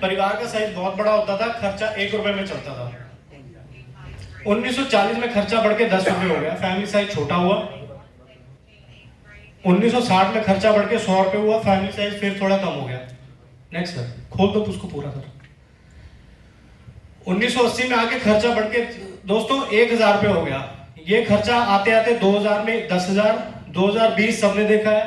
परिवार का साइज बहुत बड़ा होता था, खर्चा 1 रुपए में चलता था। 1940 में खर्चा बढ़ के 10 रुपए हो गया, फैमिली साइज छोटा हुआ। 1960 में खर्चा बढ़ के 100 रुपए हुआ, फैमिली साइज फिर थोड़ा कम हो गया। नेक्स्ट सर, खोल दो उसको पूरा सर। 1980 में आके खर्चा बढ़ के दोस्तों 1000 रुपए हो गया। ये खर्चा आते आते 2000 में 10,000, 2020 सबने देखा है,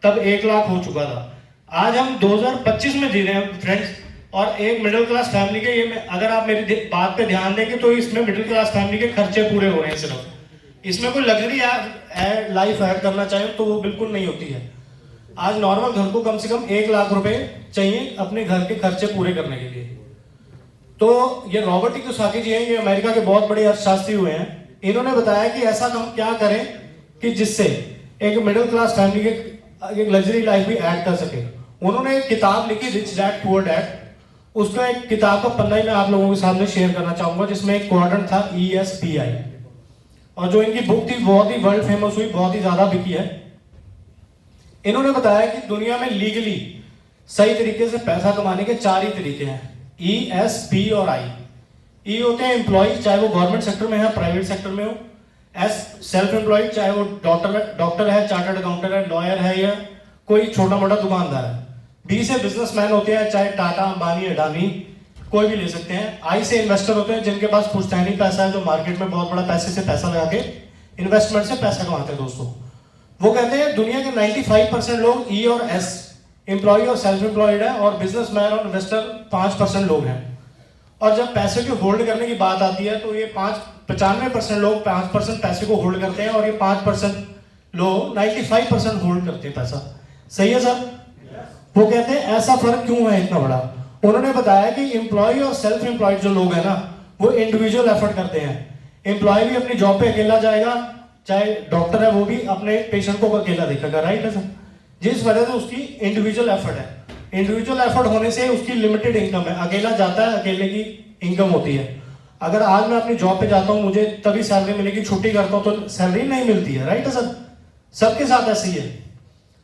तब 1 लाख हो चुका था। आज हम 2025 में जी रहे हैं फ्रेंड्स, और एक मिडिल क्लास फैमिली के ये अगर आप मेरी बात पे ध्यान देंगे तो इसमें मिडिल क्लास फैमिली के खर्चे पूरे हो रहे हैं सिर्फ। इसमें कोई लग्जरी लाइफ ऐड करना चाहे तो वो बिल्कुल नहीं होती है। आज नॉर्मल घर को कम से कम 1 लाख रुपए चाहिए अपने घर के खर्चे पूरे करने के लिए। तो ये रॉबर्ट कियोसाकी जी हैं, ये अमेरिका के बहुत बड़े अर्थशास्त्री हुए हैं। इन्होंने बताया कि ऐसा हम क्या करें कि जिससे एक मिडिल क्लास फैमिली के एक लग्जरी लाइफ भी ऐड कर सके। उन्होंने एक किताब लिखी, रिच डैड पुअर डैड। उसका एक किताब का पन्ना ही मैं आप लोगों के सामने शेयर करना चाहूंगा, जिसमें एक क्वाड्रेंट था ESPI, और जो इनकी बुक थी बहुत ही वर्ल्ड फेमस हुई, बहुत ही ज्यादा बिकी है। इन्होंने बताया कि दुनिया में लीगली सही तरीके से पैसा कमाने के 4 ही तरीके हैं, E, S, P और I। E होते हैं एम्प्लॉय, चाहे वो गवर्नमेंट सेक्टर में है, प्राइवेट सेक्टर में हो। S सेल्फ एम्प्लॉयड, चाहे वो डॉक्टर है, चार्टर्ड अकाउंटेंट है, लॉयर है, या कोई छोटा मोटा दुकानदार है। B से बिजनेसमैन होते हैं, चाहे टाटा, अंबानी, अडानी कोई भी ले सकते हैं। I से इन्वेस्टर होते हैं, जिनके पास पुश्तैनी पैसा है, जो मार्केट में बहुत बड़ा पैसे से पैसा लगा के इन्वेस्टमेंट से पैसा कमाते हैं दोस्तों। वो कहते हैं दुनिया के 95% लोग E और S एम्प्लॉय और सेल्फ एम्प्लॉयड है, और बिजनेसमैन और इन्वेस्टर 5% लोग हैं। और जब पैसे को होल्ड करने की बात आती है तो ये 95% लोग 5% पैसे को होल्ड करते हैं, और ये 5% लोग 95% होल्ड करते हैं पैसा। सही है सर? वो कहते हैं ऐसा फर्क क्यों है इतना बड़ा। उन्होंने बताया कि एम्प्लॉय और सेल्फ एम्प्लॉयड जो लोग हैं ना, वो इंडिविजुअल एफर्ट करते हैं। एम्प्लॉय भी अपनी जॉब पे अकेला जाएगा, चाहे डॉक्टर है वो भी अपने पेशेंट को अकेला देखेगा, राइट है सर? जिस वजह से उसकी इंडिविजुअल एफर्ट है। इंडिविजुअल एफर्ट होने से उसकी लिमिटेड इनकम है, अकेला जाता है, अकेले की इनकम होती है। अगर आज मैं अपनी जॉब पे जाता हूँ, मुझे तभी सैलरी मिलेगी, छुट्टी करता हूँ तो सैलरी नहीं मिलती है, राइट है सर? सबके साथ ऐसे ही है।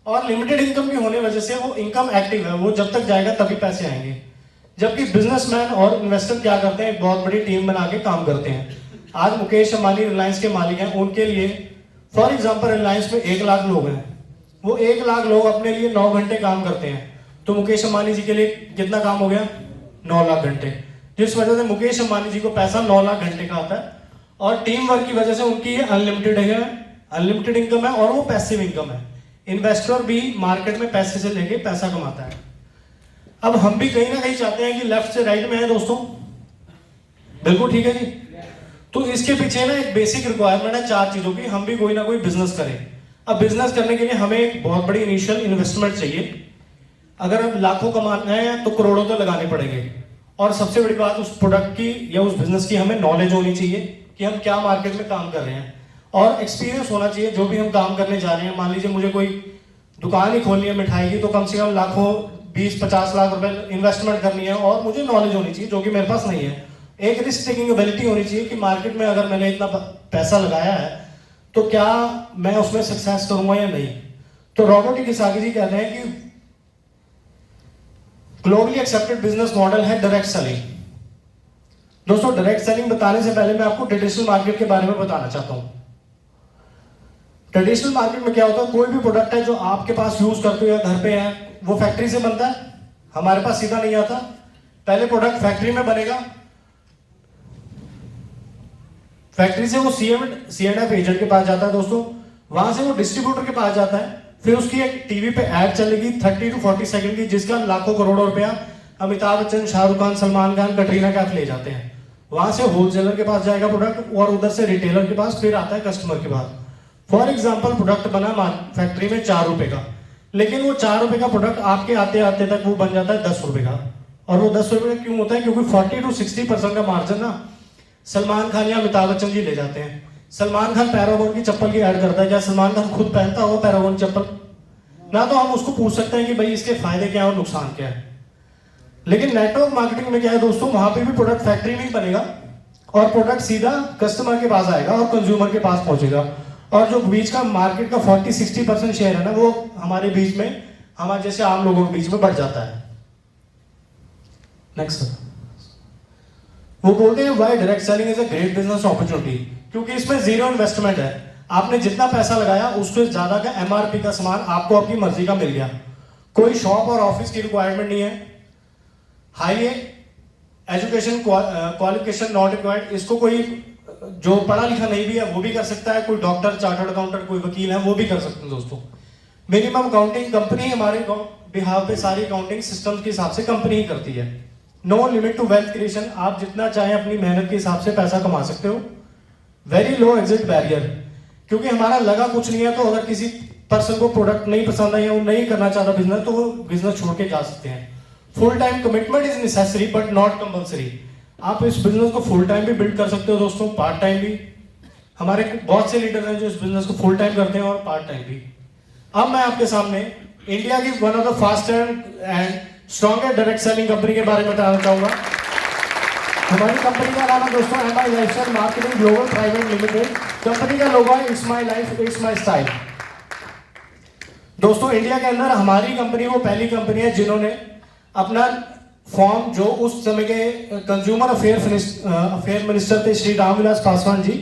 और लिमिटेड इनकम की होने वजह से वो इनकम एक्टिव है, वो जब तक जाएगा तभी पैसे आएंगे। जबकि बिजनेसमैन और इन्वेस्टर क्या करते हैं, बहुत बड़ी टीम बना के काम करते हैं। आज मुकेश अंबानी रिलायंस के मालिक हैं, उनके लिए फॉर एग्जाम्पल रिलायंस में 1 लाख लोग हैं, वो 1 लाख लोग अपने लिए 9 घंटे काम करते हैं। तो मुकेश अंबानी जी के लिए कितना काम हो गया? 9 लाख घंटे। जिस वजह से मुकेश अंबानी जी को पैसा 9 लाख घंटे का आता है, और टीम वर्क की वजह से उनकी ये अनलिमिटेड है, अनलिमिटेड इनकम है, और वो पैसिव इनकम है। इन्वेस्टर भी मार्केट में पैसे से लेके पैसा कमाता है। अब हम भी कहीं ना कहीं चाहते हैं कि लेफ्ट से राइट में है दोस्तों, बिल्कुल ठीक है जी। तो इसके पीछे ना एक बेसिक रिक्वायरमेंट है 4 चीजों की, हम भी कोई ना कोई बिजनेस करें। अब बिजनेस करने के लिए हमें एक बहुत बड़ी इनिशियल इन्वेस्टमेंट चाहिए। अगर हम लाखों कमाना है तो करोड़ों तो लगाने पड़ेंगे। और सबसे बड़ी बात उस प्रोडक्ट की या उस बिजनेस की हमें नॉलेज होनी चाहिए कि हम क्या मार्केट में काम कर रहे हैं, और एक्सपीरियंस होना चाहिए जो भी हम काम करने जा रहे हैं। मान लीजिए मुझे कोई दुकान ही खोलनी है मिठाई की, तो कम से कम लाखों 20-50 लाख रुपए इन्वेस्टमेंट करनी है, और मुझे नॉलेज होनी चाहिए जो कि मेरे पास नहीं है। एक रिस्क टेकिंग एबिलिटी होनी चाहिए कि मार्केट में अगर मैंने इतना पैसा लगाया है तो क्या मैं उसमें सक्सेस करूंगा या नहीं। तो रॉबर्ट कियोसाकी जी कहते हैं कि ग्लोबली एक्सेप्टेड बिजनेस मॉडल है डायरेक्ट सेलिंग। दोस्तों डायरेक्ट सेलिंग बताने से पहले मैं आपको ट्रेडिशनल मार्केट के बारे में बताना चाहता हूं। ट्रेडिशनल मार्केट में क्या होता है, कोई भी प्रोडक्ट है जो आपके पास यूज करते हो या घर पे है, वो फैक्ट्री से बनता है, हमारे पास सीधा नहीं आता। पहले प्रोडक्ट फैक्ट्री में बनेगा, फैक्ट्री से वो C&F एजेंट के पास जाता है दोस्तों, वहां से वो डिस्ट्रीब्यूटर के पास जाता है, फिर उसकी एक टीवी पे ऐड चलेगी 30 to 40 सेकंड की, जिसका लाखों करोड़ों रुपया अमिताभ बच्चन, शाहरुख खान, सलमान खान, कटरीना कैफ ले जाते हैं। वहां से होलसेलर के पास जाएगा प्रोडक्ट, और उधर से रिटेलर के पास, फिर आता है कस्टमर के पास। फॉर एग्जाम्पल प्रोडक्ट बना फैक्ट्री में 4 रुपए का, लेकिन वो 4 रुपए का प्रोडक्ट आपके आते आते तक वो बन जाता है 10 रुपए का। और वो 10 रुपए क्यों होता है? क्योंकि 40 to 60% का मार्जिन ना सलमान खान या अमिताभ बच्चन जी ले जाते हैं। सलमान खान पैरागॉन की चप्पल की ऐड करता है, क्या सलमान खान खुद पहनता होगा पैरागॉन चप्पल? ना। तो हम उसको पूछ सकते हैं कि भाई इसके फायदे क्या है और नुकसान क्या है। लेकिन नेटवर्क मार्केटिंग में क्या है दोस्तों, वहां पे भी प्रोडक्ट फैक्ट्री में ही बनेगा, और प्रोडक्ट सीधा कस्टमर के पास आएगा और कंज्यूमर के पास पहुंचेगा। और जो बीच का मार्केट का 40-60% शेयर है ना, वो हमारे बीच में, हमारे जैसे आम लोगों के बीच में बढ़ जाता है। Next sir. वो बोलते हैं why direct selling is a great business opportunity, क्योंकि इसमें जीरो इन्वेस्टमेंट है। आपने जितना पैसा लगाया उससे ज्यादा का एमआरपी का सामान आपको आपकी मर्जी का मिल गया। कोई शॉप और ऑफिस की रिक्वायरमेंट नहीं है। High education qualification not required. इसको कोई जो पढ़ा लिखा नहीं भी है वो भी कर सकता है। कोई डॉक्टर, चार्टर्ड अकाउंटेंट, कोई वकील है वो भी कर सकते हैं दोस्तों। मिनिमम अकाउंटिंग कंपनी हमारे बिहार पे सारी अकाउंटिंग सिस्टम के हिसाब से कंपनी ही करती है। No limit to wealth creation, आप जितना चाहें अपनी मेहनत के हिसाब से पैसा कमा सकते हो। वेरी लो एग्जिट बैरियर, क्योंकि हमारा लगा कुछ नहीं है, तो अगर किसी पर्सन को प्रोडक्ट नहीं पसंद है या वो नहीं करना चाहता बिजनेस, तो वो बिजनेस छोड़ के जा सकते हैं। Full time commitment is necessary but not compulsory. आप इस बिजनेस को फुल टाइम भी बिल्ड कर सकते हो दोस्तों, पार्ट टाइम भी। हमारे बहुत से लीडर हैं जो इस बिजनेस को फुल टाइम करते हैं और पार्ट टाइम भी। अब मैं आपके सामने इंडिया की one of the fastest and strongest direct selling company के बारे में बताना चाहूंगा। हमारी कंपनी का नाम है दोस्तों MI lifestyle marketing global private limited. Company का लोगो है it's my life it's my style. दोस्तों इंडिया के अंदर हमारी कंपनी वो पहली कंपनी है जिन्होंने अपना फॉर्म, जो उस समय के कंज्यूमर अफेयर मिनिस्टर थे श्री रामविलास पासवान जी,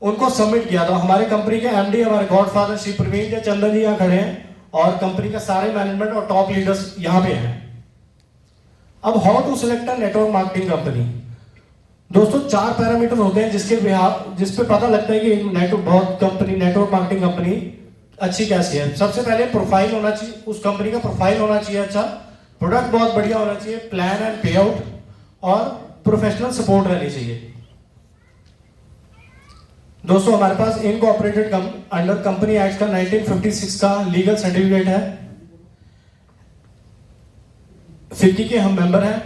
उनको सबमिट किया था। हमारे कंपनी के MD हमारे गॉडफादर श्री प्रवीण जय चंदन जी यहाँ खड़े हैं, और कंपनी का सारे मैनेजमेंट और टॉप लीडर्स यहाँ पे हैं। अब how to select a network marketing company. दोस्तों 4 पैरामीटर होते हैं जिस पे पता लगता है कि नेटवर्क मार्केटिंग कंपनी अच्छी कैसी है। सबसे पहले प्रोफाइल होना चाहिए, उस कंपनी का प्रोफाइल होना चाहिए अच्छा, प्रोडक्ट बहुत बढ़िया होना चाहिए, प्लान एंड पे आउट, और प्रोफेशनल सपोर्ट रहनी चाहिए। दोस्तों हमारे पास इनकॉर्पोरेटेड अंडर कंपनी एक्ट का 1956 का लीगल सर्टिफिकेट है। फिक्की के हम मेंबर हैं,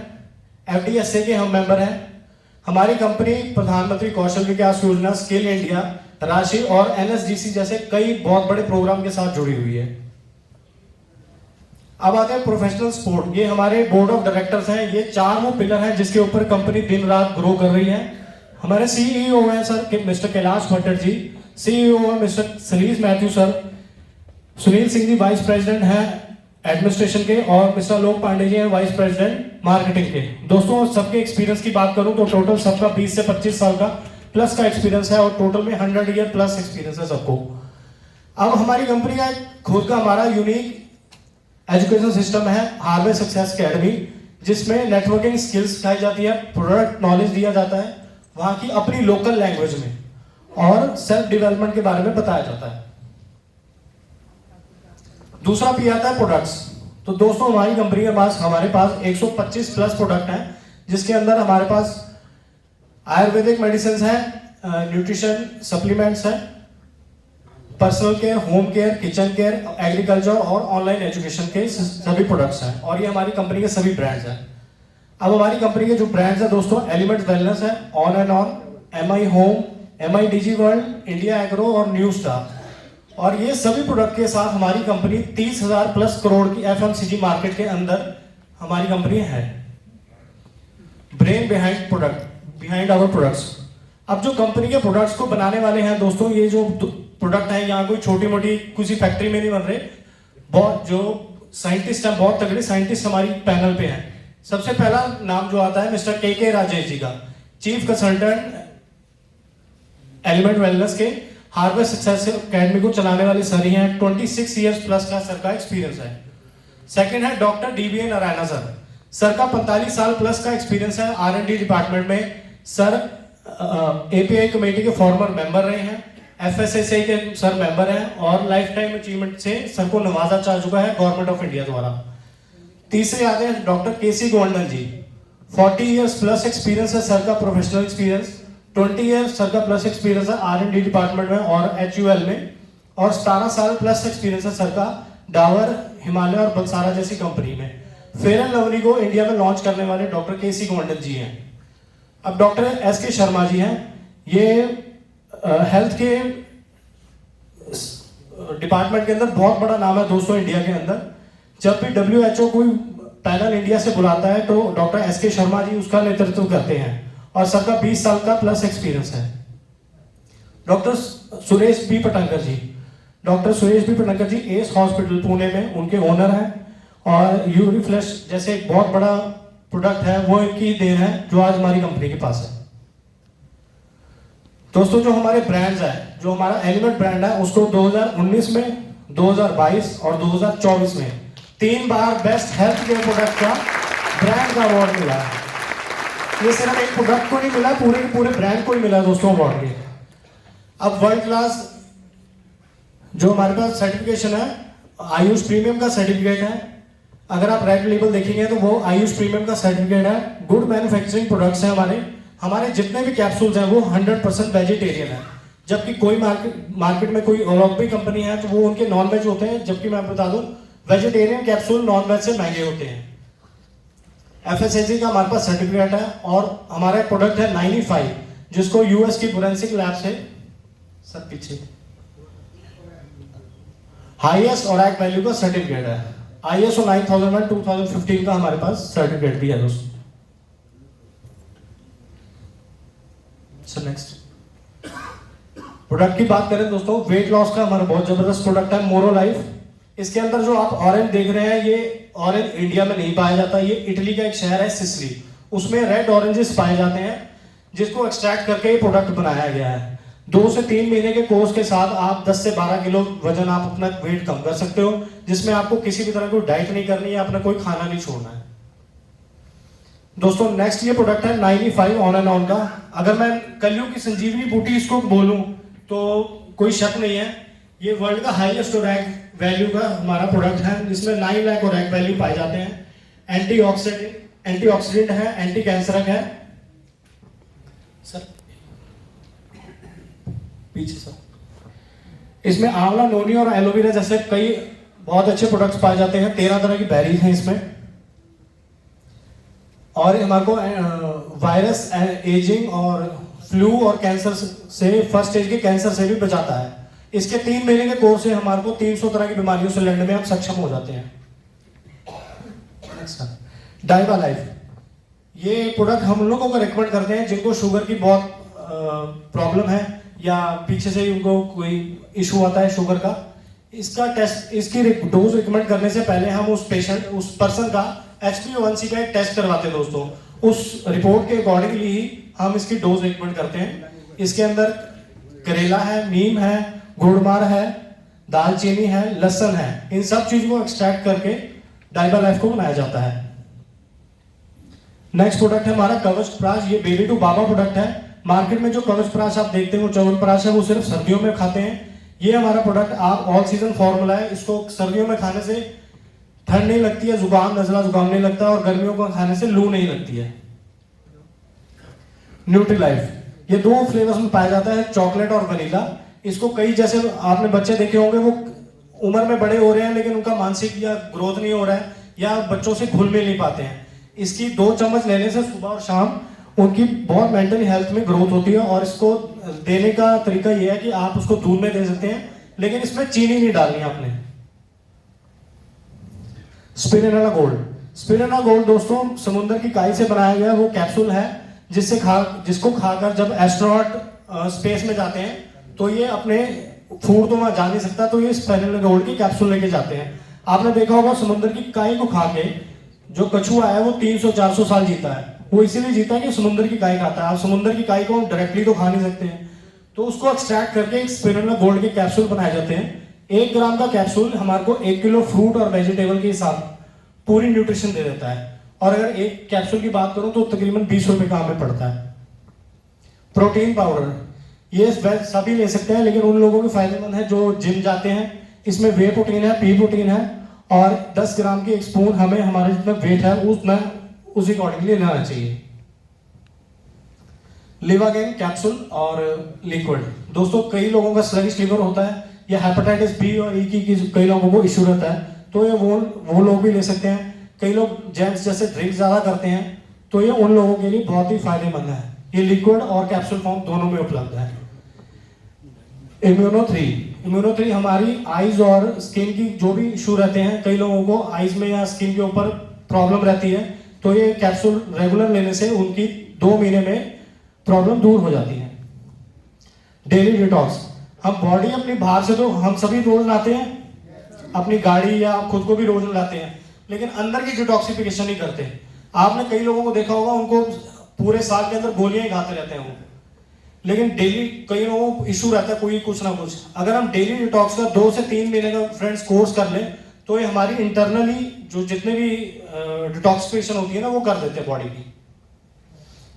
FDSA के हम मेंबर हैं। हमारी कंपनी प्रधानमंत्री कौशल विकास योजना, स्किल इंडिया, राशि और NSDC जैसे कई बहुत बड़े प्रोग्राम के साथ जुड़ी हुई है। अब आते हैं प्रोफेशनल सपोर्ट। ये हमारे बोर्ड ऑफ डायरेक्टर्स हैं। ये 4 वो पिलर हैं जिसके ऊपर कंपनी दिन रात ग्रो कर रही है। हमारे CEO हैं sir mister Kailash Bhattar ji, CEO है mister Saleej Mathew sir, Sunil Singh ji vice president हैं एडमिनिस्ट्रेशन के, और मिस्टर लोक पांडे जी हैं वाइस प्रेसिडेंट मार्केटिंग के। दोस्तों सबके एक्सपीरियंस की बात करूं तो टोटल सबका 20 से 25 साल का प्लस का एक्सपीरियंस है, और टोटल में 100 ईयर प्लस एक्सपीरियंस है सबको। अब हमारी कंपनी का खुद का हमारा यूनिक एजुकेशन सिस्टम है हार्वे सक्सेस अकेडमी, जिसमें नेटवर्किंग स्किल्स सिखाई जाती है, प्रोडक्ट नॉलेज दिया जाता है वहां की अपनी लोकल लैंग्वेज में, और सेल्फ डेवलपमेंट के बारे में बताया जाता है। दूसरा पी आता है प्रोडक्ट्स। तो दोस्तों हमारी कंपनी के पास हमारे पास 125 प्लस प्रोडक्ट हैं, जिसके अंदर हमारे पास आयुर्वेदिक मेडिसिन है, न्यूट्रिशन सप्लीमेंट्स है, personal care, home care, kitchen care, agriculture और ऑनलाइन एजुकेशन के सभी प्रोडक्ट्स हैं, और ये हमारी कंपनी के सभी ब्रांड्स हैं। अब हमारी कंपनी के जो ब्रांड्स हैं दोस्तों, एलिमेंट वेलनेस है, on and on, MI home, MI digi world, India agro और न्यू स्टार। और ये सभी प्रोडक्ट के साथ हमारी कंपनी 30,000 प्लस करोड़ की FMCG मार्केट के अंदर हमारी कंपनी है। Brain behind our products. अब जो कंपनी के प्रोडक्ट्स को बनाने वाले हैं दोस्तों, ये जो प्रोडक्ट है यहाँ कोई छोटी मोटी किसी फैक्ट्री में नहीं बन रहे, बहुत जो साइंटिस्ट हैं, बहुत तगड़े साइंटिस्ट हमारी पैनल पे हैं। सबसे पहला नाम जो आता है मिस्टर के राजेश जी का, चीफ कंसल्टेंट एलिमेंट वेलनेस के, हार्वेस्ट सक्सेस अकेडमी को चलाने वाले सर ही हैं। 26 इयर्स प्लस का सर का एक्सपीरियंस है। सेकंड है डॉक्टर DBA नारायणा सर का 45 साल प्लस का एक्सपीरियंस है R&D डिपार्टमेंट में। सर API कमेटी के फॉर्मर मेंबर रहे हैं, FSSAI के सर मेंबर हैं, और लाइफ टाइम अचीवमेंट से सर को नवाजा जा चुका है गवर्नमेंट ऑफ इंडिया द्वारा। तीसरे आते हैं डॉक्टर KC गोवर्धन जी, 40 इयर्स प्लस एक्सपीरियंस है सर का, प्रोफेशनल एक्सपीरियंस। 20 इयर्स सर का प्लस एक्सपीरियंस है R&D डिपार्टमेंट में और HUL में, और 17 साल प्लस एक्सपीरियंस है सर का डावर, हिमालय और बलसारा जैसी कंपनी में। फेयर एंड लवली को इंडिया में लॉन्च करने वाले डॉक्टर KC गोवर्धन जी हैं। अब डॉक्टर SK शर्मा जी हैं, ये हेल्थ के डिपार्टमेंट के अंदर बहुत बड़ा नाम है दोस्तों इंडिया के अंदर। जब भी WHO कोई पैनल इंडिया से बुलाता है तो डॉक्टर SK शर्मा जी उसका नेतृत्व करते हैं, और सर का 20 साल का प्लस एक्सपीरियंस है। Doctor Suresh B Patankar ji S hospital Pune में उनके ओनर हैं, और यूरिफ्लेश जैसे एक बहुत बड़ा प्रोडक्ट है वो इनकी ही देन है जो आज हमारी कंपनी के पास है। दोस्तों जो हमारे ब्रांड्स है, जो हमारा एलिमेंट ब्रांड है, उसको 2019 में, 2022 और 2024 में 3 बार बेस्ट हेल्थ केयर प्रोडक्ट का ब्रांड का अवार्ड मिला है। ये सिर्फ एक प्रोडक्ट को नहीं मिला, पूरे के पूरे ब्रांड को ही मिला दोस्तों अवार्ड ये। अब वर्ल्ड क्लास जो हमारे पास सर्टिफिकेशन है, आयुष प्रीमियम का सर्टिफिकेट है। अगर आप रेड लेबल देखेंगे तो वो आयुष प्रीमियम का सर्टिफिकेट है। गुड मैन्युफैक्चरिंग प्रोडक्ट्स हैं हमारे जितने भी कैप्सूल्स हैं वो 100% वेजिटेरियन है। जबकि कोई मार्केट में कोई और भी कंपनी है तो वो उनके नॉन वेज होते हैं, जबकि मैं बता दूं वेजिटेरियन कैप्सूल नॉन वेज से महंगे होते हैं। FSSAI का हमारे पास सर्टिफिकेट है और हमारा प्रोडक्ट है 95, जिसको यूएस की फोरेंसिक लैब से सब पीछे हाईएस्ट ORAC वैल्यू का सर्टिफिकेट है। ISO 9001 2015 का हमारे पास सर्टिफिकेट भी है दोस्तों। नेक्स्ट प्रोडक्ट की बात करें दोस्तों, वेट लॉस का हमारा बहुत जबरदस्त प्रोडक्ट है मोरो लाइफ। इसके अंदर जो आप ऑरेंज देख रहे हैं, ये ऑरेंज इंडिया में नहीं पाया जाता। ये इटली का एक शहर है सिसिली, उसमें रेड ऑरेंजेस पाए जाते हैं, जिसको एक्सट्रैक्ट करके ये प्रोडक्ट बनाया गया है। 2 से 3 महीने के कोर्स के साथ आप 10 से 12 किलो वजन आप अपना वेट कम कर सकते हो, जिसमें आपको किसी भी तरह की डाइट नहीं करनी है, अपना कोई खाना नहीं छोड़ना है। दोस्तों नेक्स्ट ये प्रोडक्ट है 95 ऑन एंड ऑन का। अगर मैं कलियुग की संजीवनी बूटी इसको बोलूं तो कोई शक नहीं है, ये वर्ल्ड का हाईएस्ट ORAC वैल्यू का हमारा प्रोडक्ट है, जिसमें 9 लाख ORAC वैल्यू पाए जाते हैं। एंटीऑक्सीडेंट है, एंटी कैंसरक है। सर पीछे सर, इसमें आंवला, नोनी और एलोवेरा जैसे कई बहुत अच्छे प्रोडक्ट्स पाए जाते हैं। 13 तरह की बेरीज हैं इसमें, और हमारे को वायरस, एजिंग और फ्लू और कैंसर से, फर्स्ट स्टेज के कैंसर से भी बचाता है। इसके 3 महीने के कोर्स से हमारे को 300 तरह की बीमारियों से लड़ने में हम सक्षम हो जाते हैं। डाइबा लाइफ, ये प्रोडक्ट हम लोगों को रेकमेंड करते हैं जिनको शुगर की बहुत प्रॉब्लम है या पीछे से ही उनको कोई इशू आता है शुगर का। इसका टेस्ट, इसकी डोज रिकमेंड करने से पहले हम उस पर्सन का HbA1c का एक टेस्ट करवाते हैं दोस्तों। उस रिपोर्ट के अकॉर्डिंगली ही हम इसकी डोज रिकमेंड करते हैं। इसके अंदर करेला है, नीम है, गुड़मार है, दालचीनी है, लहसुन है, इन सब चीजों को एक्सट्रैक्ट करके डाइबा लाइफ को बनाया जाता है। नेक्स्ट प्रोडक्ट है हमारा कवच प्राश। ये बेबी टू बाबा प्रोडक्ट है। मार्केट में जो कवच प्राश आप देखते हैं वो च्यवनप्राश है, वो सिर्फ सर्दियों में खाते हैं। ये हमारा प्रोडक्ट आप ऑल सीजन फॉर्मूला है। इसको सर्दियों में खाने से ठंड नहीं लगती है, जुकाम, नजला जुकाम नहीं लगता, और गर्मियों को खाने से लू नहीं लगती है। न्यूट्री लाइफ, ये 2 फ्लेवर्स में पाया जाता है, चॉकलेट और वनीला। इसको कई, जैसे आपने बच्चे देखे होंगे, वो उम्र में बड़े हो रहे हैं लेकिन उनका मानसिक या ग्रोथ नहीं हो रहा है, या बच्चों से घुल मिल नहीं पाते हैं। इसकी 2 चम्मच लेने से सुबह और शाम उनकी बहुत मेंटली हेल्थ में ग्रोथ होती है। और इसको देने का तरीका यह है कि आप उसको दूध में दे सकते हैं, लेकिन इसमें चीनी नहीं डालनी है आपने। स्पिरुलिना गोल्ड, स्पिरुलिना गोल्ड दोस्तों समुद्र की काई से बनाया गया वो कैप्सूल है, जिसको खाकर जब एस्ट्रोनॉट स्पेस में जाते हैं तो ये अपने फूड तो वहां जा नहीं सकता, तो ये स्पिरुलिना गोल्ड की कैप्सूल लेके जाते हैं। आपने देखा होगा समुद्र की काई को खा के जो कछुआ है वो 300-400 साल जीता है। वो इसीलिए जीता है कि समुद्र की काई खाता है। आप समुद्र की काई को डायरेक्टली तो खा नहीं सकते हैं, तो उसको एक्सट्रैक्ट करके एक स्पिरुलिना गोल्ड के कैप्सूल बनाए जाते हैं। 1 ग्राम का कैप्सूल हमारे को 1 किलो फ्रूट और वेजिटेबल के हिसाब पूरी न्यूट्रिशन दे देता है। और अगर एक कैप्सूल की बात करूं तो तकरीबन 20 रुपए का हमें पड़ता है। प्रोटीन पाउडर, ये सभी ले सकते हैं, लेकिन उन लोगों के फायदेमंद है जो जिम जाते हैं। इसमें वे प्रोटीन है, पी प्रोटीन है, और 10 ग्राम की एक स्पून हमें हमारे जितना वेट है उसी अकॉर्डिंगली लेना चाहिए। लिवागेन कैप्सूल और लिक्विड, दोस्तों कई लोगों का स्लगिश लिवर होता है, या हेपेटाइटिस बी और ई की कई लोगों को इशू रहता है, तो ये वो लोग भी ले सकते हैं। कई लोग जेंट्स जैसे ड्रिंक ज्यादा करते हैं, तो ये उन लोगों के लिए बहुत ही फायदेमंद है। ये लिक्विड और कैप्सूल फॉर्म दोनों में उपलब्ध है। इम्यूनो 3 हमारी आईज और स्किन की जो भी इशू रहते हैं, कई लोगों को आईज में या स्किन के ऊपर प्रॉब्लम रहती है, तो ये कैप्सूल रेगुलर लेने से उनकी 2 महीने में प्रॉब्लम दूर हो जाती है। डेली डिटॉक्स, हम बॉडी अपनी बाहर से तो हम सभी रोज लाते हैं, अपनी गाड़ी या खुद को भी रोज लाते हैं, लेकिन अंदर की डिटॉक्सिफिकेशन नहीं करते। आपने कई लोगों को देखा होगा, उनको पूरे साल के अंदर गोलियां ही खाते रहते हैं वो, लेकिन डेली कई लोगों को इशू रहता है कोई कुछ ना कुछ। अगर हम डेली डिटॉक्स का 2 से 3 महीने का फ्रेंड्स कोर्स कर लें तो ये हमारी इंटरनली जो जितने भी डिटॉक्सिफिकेशन होती है ना वो कर देते हैं बॉडी की।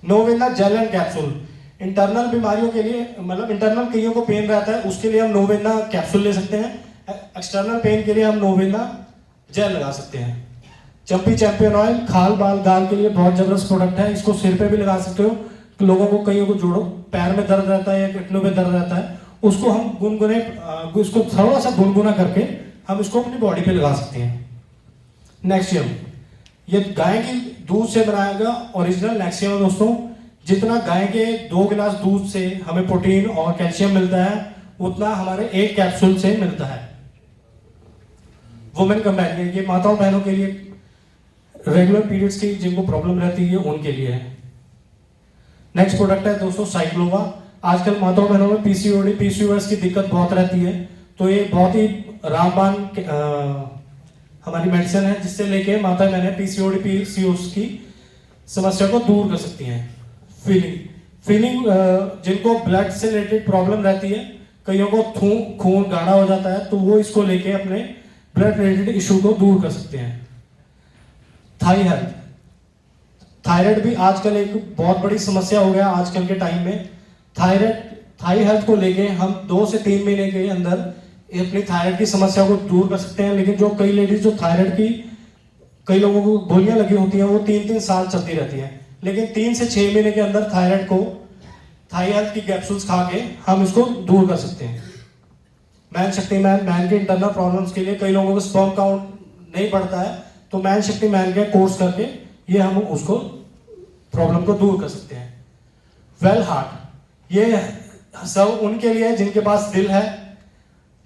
Novena gel and capsule, internal बीमारियों के लिए, मतलब इंटरनल कईयों को पेन रहता है उसके लिए हम नोवेना कैप्सूल ले सकते हैं, एक्सटर्नल पेन के लिए हम नोवेना जेल लगा सकते हैं। चंपी चैंपियन ऑयल खाल बाल गाल के लिए बहुत जबरदस्त प्रोडक्ट है, इसको सिर पे भी लगा सकते हो। लोगों को कईयों को जोड़ो पैर में दर्द रहता है या घुटनों में दर्द रहता है, उसको हम गुनगुने उसको थोड़ा सा गुनगुना करके हम इसको अपनी बॉडी पे लगा सकते हैं। नेक्सियम, ये गाय की दूध से बनाया गया ओरिजिनल नेक्सियम है दोस्तों। जितना गाय के 2 गिलास दूध से हमें प्रोटीन और कैल्शियम मिलता है उतना हमारे एक कैप्सूल से मिलता है। वुमेन कंपेनियन, ये माताओं बहनों के लिए, रेगुलर पीरियड्स की जिनको प्रॉब्लम रहती है उनके लिए है। नेक्स्ट प्रोडक्ट है दोस्तों साइक्लोवा। आजकल माताओं बहनों में पीसीओडी पीसीओएस की दिक्कत बहुत रहती है, तो ये बहुत ही रामबाण हमारी मेडिसिन है जिससे लेके माता बहनें पीसीओडी पीसीओएस की समस्या को दूर कर सकती हैं। फीलिंग जिनको ब्लड से रिलेटेड प्रॉब्लम रहती है, कईयों को खून गाढ़ा हो जाता है, तो वो इसको लेके अपने ब्लड रिलेटेड इशू को दूर कर सकते हैं। थाई हेल्थ, थायराइड भी आजकल एक बहुत बड़ी समस्या हो गया आजकल के टाइम में। थाई हेल्थ को लेके हम 2 से 3 महीने के अंदर अपनी थायराइड की समस्या को दूर कर सकते हैं। लेकिन जो कई लेडीज जो थायराइड की कई लोगों को गोलियां लगी होती हैं वो 3-3 साल चलती रहती हैं, लेकिन 3 से 6 महीने के अंदर थायराइड को थाई हेल्थ की कैप्सूल्स खा के हम इसको दूर कर सकते हैं। मैन शक्ति मैन के इंटरनल प्रॉब्लम्स के लिए कई लोगों को स्पर्म काउंट नहीं बढ़ता है, तो मैन शक्ति मैन के कोर्स करके ये हम उसको प्रॉब्लम को दूर कर सकते हैं। वेल हार्ट, ये सब उनके लिए है जिनके पास दिल है।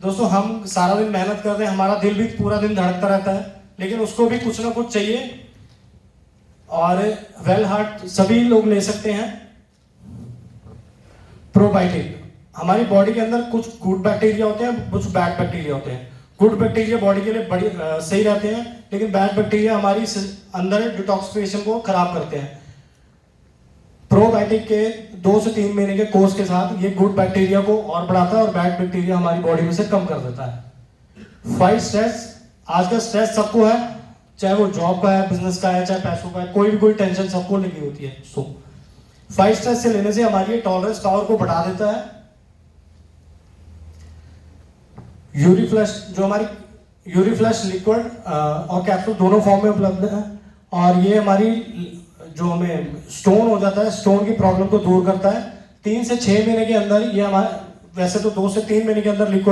दोस्तों हम सारा दिन मेहनत करते हैं, हमारा दिल भी पूरा दिन धड़कता रहता है, लेकिन उसको भी कुछ ना कुछ चाहिए, और वेल हार्ट सभी लोग ले सकते हैं। प्रोबायोटिक, हमारी बॉडी के अंदर कुछ गुड बैक्टीरिया होते हैं, कुछ बैड बैक्टीरिया होते हैं। गुड बैक्टीरिया बॉडी के लिए बड़ी सही रहते हैं, लेकिन बैड बैक्टीरिया हमारी अंदर डिटॉक्सिफिकेशन को खराब करते हैं। प्रोबायोटिक के 2 से 3 महीने के कोर्स के साथ ये गुड बैक्टीरिया को और बढ़ाता है और बैड बैक्टीरिया हमारी बॉडी में से कम कर देता है। फाइट स्ट्रेस, आज का स्ट्रेस सबको है, चाहे वो जॉब का है, बिजनेस का है, चाहे पैसों का है, कोई टेंशन सबको लगी होती है। सो फाइट स्ट्रेस से लेने से हमारी टॉलरेंस पावर को बढ़ा देता है। यूरिफ्लश, जो हमारी यूरिफ्लश लिक्विड और कैप्सूल दोनों फॉर्म में उपलब्ध है, और ये हमारी जो हमें स्टोन हो जाता है, स्टोन की प्रॉब्लम को दूर करता है। 3 से 6 महीने के अंदर ये हमारे, वैसे तो 2 से 3 महीने के अंदर लिक्विड